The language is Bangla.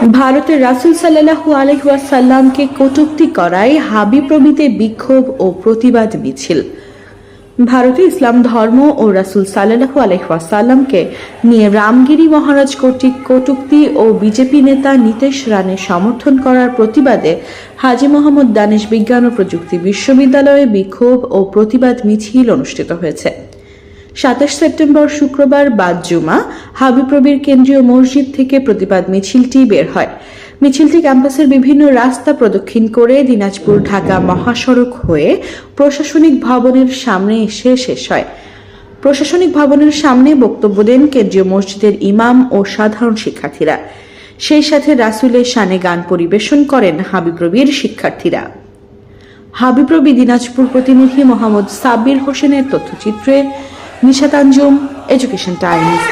ভারতের রাসূল সাল্লাল্লাহু আলাইহি ওয়াসাল্লামকে কটূক্তি করায় হাবিপ্রবিতে বিক্ষোভ ও প্রতিবাদ মিছিল। ভারতে ইসলাম ধর্ম ও রাসূল সাল্লাল্লাহু আলাইহি ওয়াসাল্লামকে নিয়ে রামগিরি মহারাজ কর্তৃক কটূক্তি ও বিজেপি নেতা নীতেশ রানের সমর্থন করার প্রতিবাদে হাজী মোহাম্মদ দানেশ বিজ্ঞান ও প্রযুক্তি বিশ্ববিদ্যালয়ে বিক্ষোভ ও প্রতিবাদ মিছিল অনুষ্ঠিত হয়েছে। ২৭ সেপ্টেম্বর শুক্রবার বাদ জুমা হাবিপ্রবির কেন্দ্রীয় মসজিদ থেকে প্রতিবাদ মিছিলটি বের হয়। মিছিলটি ক্যাম্পাসের বিভিন্ন রাস্তা প্রদক্ষিণ করে দিনাজপুর ঢাকা মহাসড়ক হয়ে প্রশাসনিক ভবনের সামনে এসে শেষ হয়। প্রশাসনিক ভবনের সামনে বক্তব্য দেন কেন্দ্রীয় মসজিদের ইমাম ও সাধারণ শিক্ষার্থীরা। সেই সাথে রাসূলের শানে গান পরিবেশন করেন হাবিপ্রবির শিক্ষার্থীরা। হাবিপ্রবি দিনাজপুর প্রতিনিধি মোহাম্মদ সাব্বির হোসেনের তথ্যচিত্রে নিশাত আঞ্জুম, এডুকেশন টাইমস।